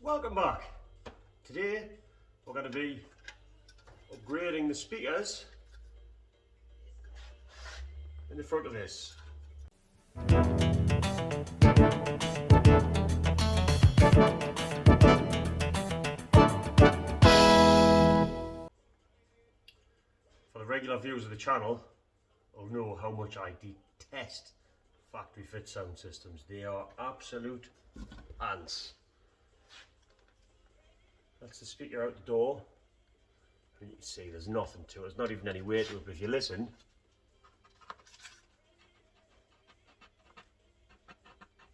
Welcome back. Today we're going to be upgrading the speakers in the front of this. For the regular viewers of the channel, will know how much I detest factory fit sound systems. They are absolute ants. That's the speaker out the door. And you can see there's nothing to it. There's not even any weight to it, but if you listen,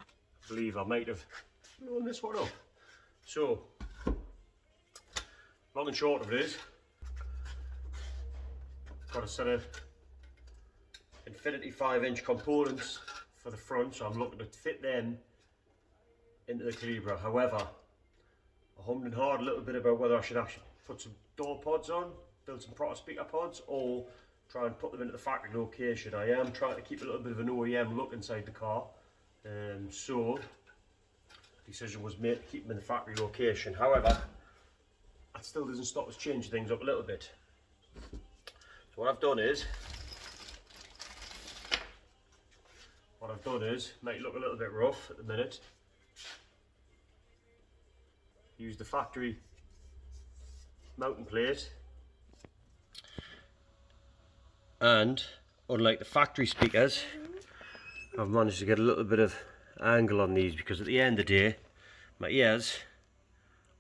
I believe I might have blown this one up. So, long and short of it is, got a set of Infinity 5-inch components for the front, so I'm looking to fit them into the Calibra. However, I hummed and hawed a little bit about whether I should actually put some door pods on, build some proper speaker pods, or try and put them into the factory location. I am trying to keep a little bit of an OEM look inside the car, so decision was made to keep them in the factory location. However, that still doesn't stop us changing things up a little bit. So what I've done is, might look a little bit rough at the minute, use the factory mounting plate, and unlike the factory speakers, I've managed to get a little bit of angle on these, because at the end of the day my ears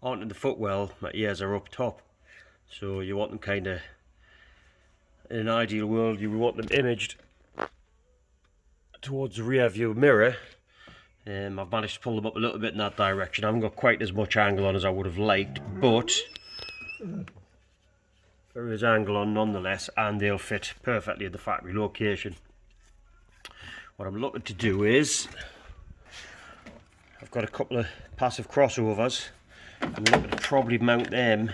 aren't in the footwell, my ears are up top, so you want them kind of, in an ideal world you would want them imaged towards the rear view mirror. I've managed to pull them up a little bit in that direction. I haven't got quite as much angle on as I would have liked, but there is angle on nonetheless, and they'll fit perfectly in the factory location. What I'm looking to do is, I've got a couple of passive crossovers. I'm looking to probably mount them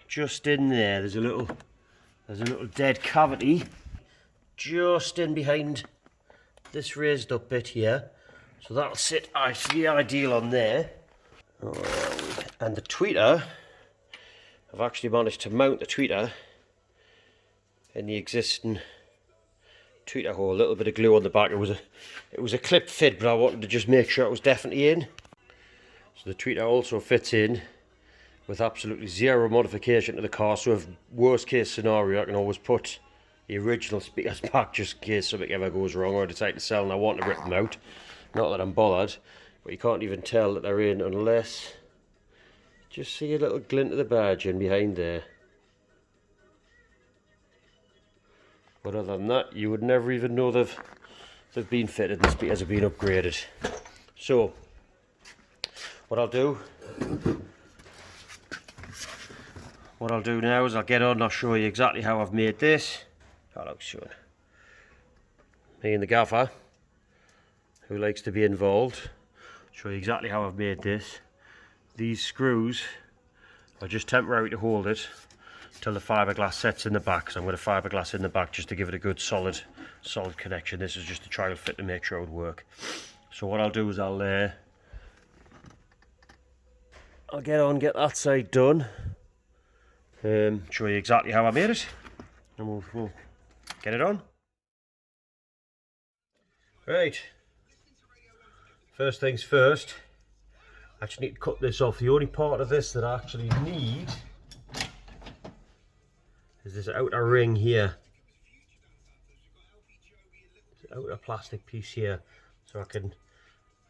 just in there. There's a little dead cavity just in behind this raised up bit here. So that'll sit actually ideal on there. And the tweeter, I've actually managed to mount the tweeter in the existing tweeter hole. A little bit of glue on the back. It was a clip fit, but I wanted to just make sure it was definitely in. So the tweeter also fits in with absolutely zero modification to the car. So if worst case scenario, I can always put the original speakers back just in case something ever goes wrong, or I decide to sell and I want to rip them out. Not that I'm bothered, but you can't even tell that they're in unless, just see a little glint of the badge in behind there. But other than that, you would never even know they've been fitted and the speakers have been upgraded. So, what I'll do now is I'll get on and I'll show you exactly how I've made this. Hello, Sean. Me and the gaffer, who likes to be involved, show you exactly how I've made this. These screws are just temporary to hold it till the fiberglass sets in the back. So I'm going to fiberglass in the back just to give it a good solid connection. This is just a trial fit to make sure it would work. So what I'll do is I'll get that side done, show you exactly how I made it, and we'll get it on. Right, first things first, I actually need to cut this off. The only part of this that I actually need is this outer ring here, this outer plastic piece here, so I can,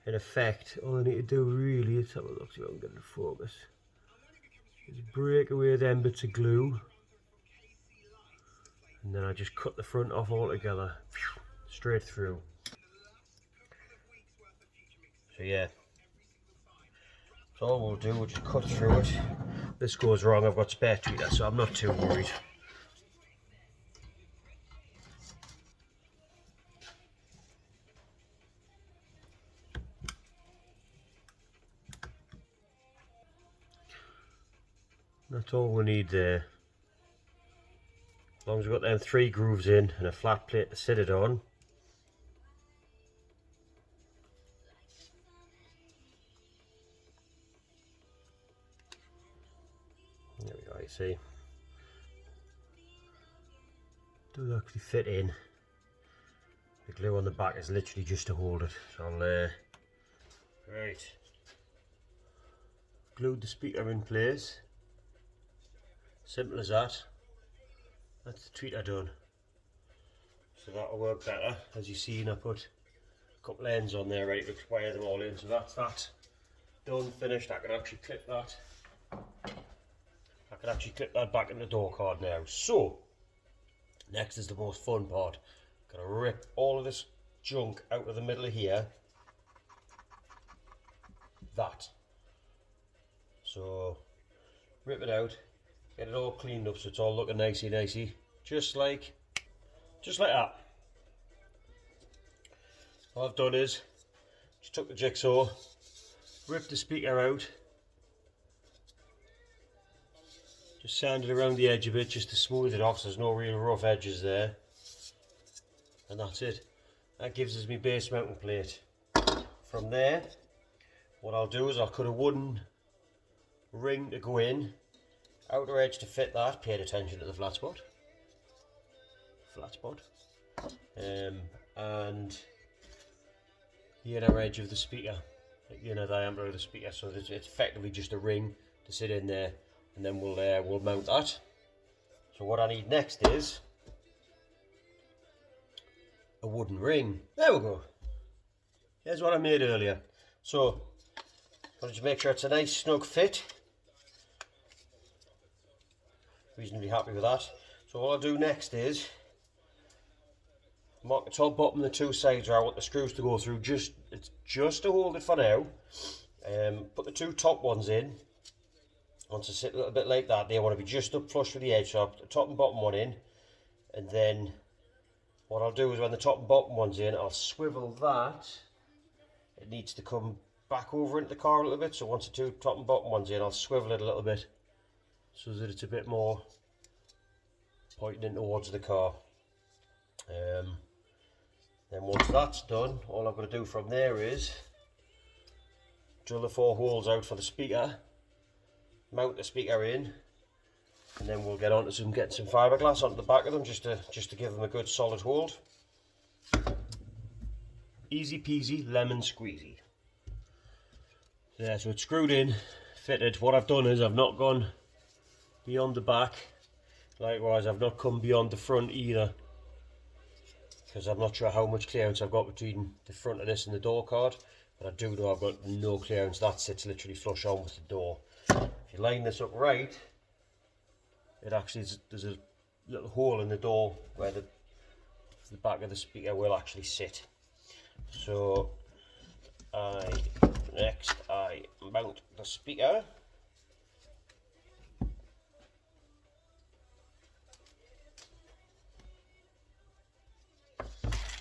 in effect, all I need to do really, let's have a look, see if I can get it to focus, is break away them bits of glue, and then I just cut the front off altogether, straight through. So yeah, so all we'll do, we'll just cut through it. If this goes wrong, I've got spare tweeter, so I'm not too worried. That's all we need there. As long as we've got them 3 grooves in and a flat plate to sit it on, Right, see, does actually fit in. The glue on the back is literally just to hold it. So I'll right, glued the speaker in place. Simple as that. That's the tweeter done. So that'll work better. As you've seen, I put a couple ends on there ready to wire them all in. So that's that done, finished. I can actually clip that. I can actually clip that back in the door card now. So next is the most fun part. I'm gonna rip all of this junk out of the middle of here. That. So rip it out, get it all cleaned up so it's all looking nicey, just like that. All I've done is just took the jigsaw, ripped the speaker out, just sanded around the edge of it just to smooth it off so there's no real rough edges there, and that's it. That gives us my base mounting plate. From there, what I'll do is I'll cut a wooden ring to go in, outer edge to fit that, paid attention to the flat spot, and the inner edge of the speaker, like the inner diameter of the speaker, so that it's effectively just a ring to sit in there, and then we'll mount that. So what I need next is a wooden ring. There we go. Here's what I made earlier. So I'll just make sure it's a nice snug fit. Reasonably happy with that. So all I'll do next is mark the top, bottom, and the two sides where I want the screws to go through. It's just to hold it for now. Put the two top ones in. Once I sit a little bit like that, they want to be just up flush with the edge. So I'll put the top and bottom one in, and then what I'll do is when the top and bottom one's in, I'll swivel that. It needs to come back over into the car a little bit. So once the two top and bottom ones in, I'll swivel it a little bit so that it's a bit more pointing in towards the car. Then once that's done, all I've got to do from there is drill the 4 holes out for the speaker, mount the speaker in, and then we'll get on to getting some fiberglass onto the back of them just to give them a good solid hold. Easy peasy lemon squeezy. Yeah, so it's screwed in, fitted. What I've done is I've not gone beyond the back. Likewise, I've not come beyond the front either, because I'm not sure how much clearance I've got between the front of this and the door card, but I do know I've got no clearance. That sits literally flush on with the door. If you line this up right, it actually there's a little hole in the door where the back of the speaker will actually sit. So next I mount the speaker.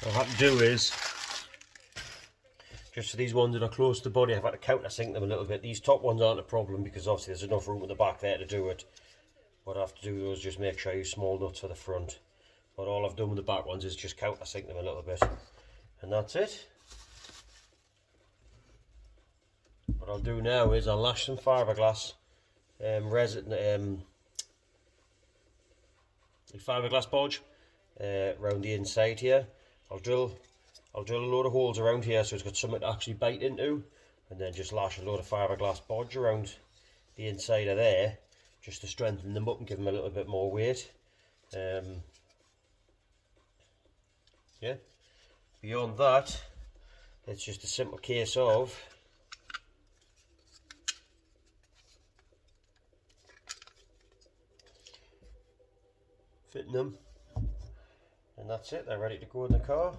What I have to do is, just for these ones that are close to the body, I've had to countersink them a little bit. These top ones aren't a problem because obviously there's enough room at the back there to do it. What I have to do is just make sure I use small nuts for the front. But all I've done with the back ones is just countersink them a little bit. And that's it. What I'll do now is I'll lash some fiberglass resin, fiberglass bodge around the inside here. I'll drill a load of holes around here so it's got something to actually bite into, and then just lash a load of fiberglass bodge around the inside of there just to strengthen them up and give them a little bit more weight. Yeah. Beyond that, it's just a simple case of fitting them, and that's it. They're ready to go in the car.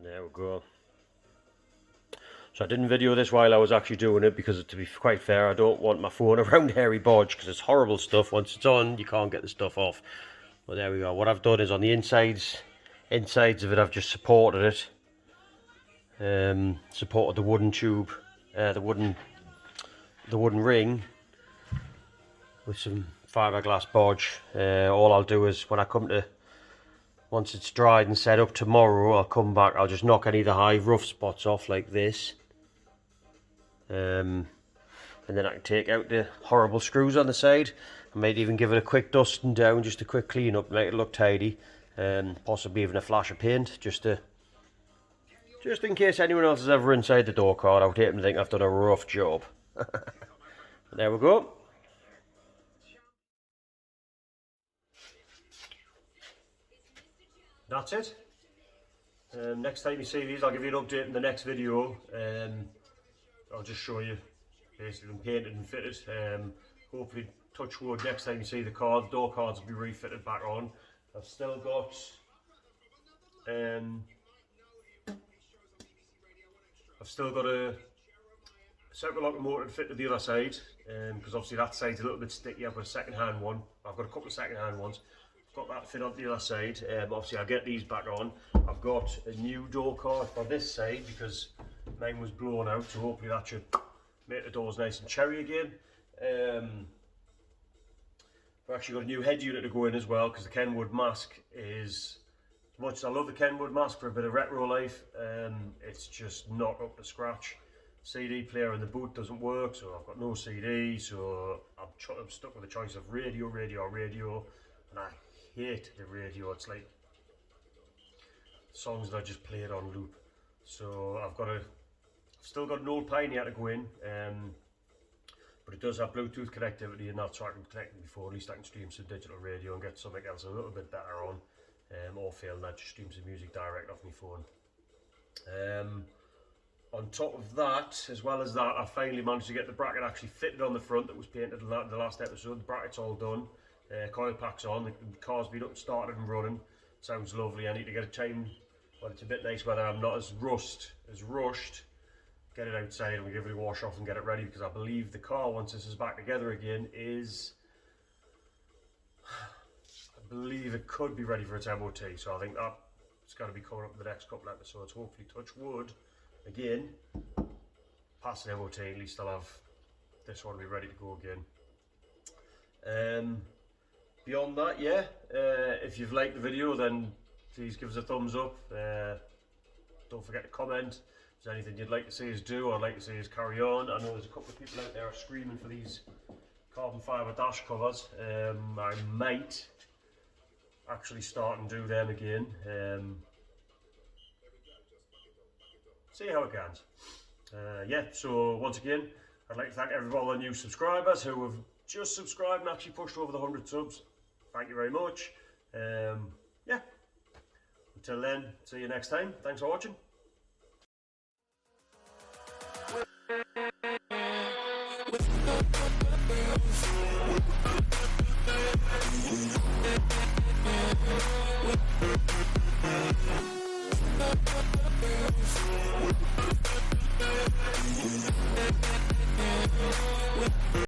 There we go. So I didn't video this while I was actually doing it because, to be quite fair, I don't want my phone around hairy bodge because it's horrible stuff. Once it's on, you can't get the stuff off. But there we go. What I've done is on the insides of it, I've just supported it. Supported the wooden tube, the wooden ring with some fiberglass bodge. All I'll do is when I come to, once it's dried and set up tomorrow, I'll come back, I'll just knock any of the high rough spots off like this. And and then I can take out the horrible screws on the side. I might even give it a quick dusting down, just a quick clean up, make it look tidy, and possibly even a flash of paint, just in case anyone else is ever inside the door card. I would hate them to think I've done a rough job. There we go. That's it. Next time you see these, I'll give you an update in the next video. I'll just show you basically them painted and fitted. Hopefully, touch wood, next time you see the car, the door cards will be refitted back on. I've still got a separate locomotive to fit to the other side, because obviously that side's a little bit sticky. I've got a second-hand one. I've got a couple of second-hand ones. Got that fit on the other side. Obviously I'll get these back on. I've got a new door card for this side because mine was blown out, so hopefully that should make the doors nice and cherry again. I've actually got a new head unit to go in as well, because the Kenwood mask is, as much as I love the Kenwood mask for a bit of retro life, it's just not up to scratch. CD player in the boot doesn't work, so I've got no CD, so I'm stuck with a choice of radio, and I hate the radio. It's like songs that I just played on loop. So I've still got an old Pioneer to go in, but it does have Bluetooth connectivity, and that's so I can connect it before. At least I can stream some digital radio and get something else a little bit better on, or failing that, just stream some music direct off my phone. On top of that, as well as that, I finally managed to get the bracket actually fitted on the front that was painted in the last episode. The bracket's all done. Coil pack's on, the car's been up, started and running. Sounds lovely. I need to get a time when it's a bit nice weather, I'm not as rushed, get it outside and we give it a wash off and get it ready, because I believe the car, once this is back together again, I believe it could be ready for its MOT. So I think that's got to be coming up in the next couple of episodes. Hopefully, touch wood, again, past an MOT, at least I'll have this one be ready to go again. Beyond that, yeah, if you've liked the video, then please give us a thumbs up. Don't forget to comment if there's anything you'd like to see us do or like to see us carry on. I know there's a couple of people out there screaming for these carbon fibre dash covers. I might actually start and do them again. See how it goes. Yeah, so once again, I'd like to thank all the new subscribers who have just subscribed and actually pushed over the 100 subs. Thank you very much. Yeah, until then, see you next time. Thanks for watching.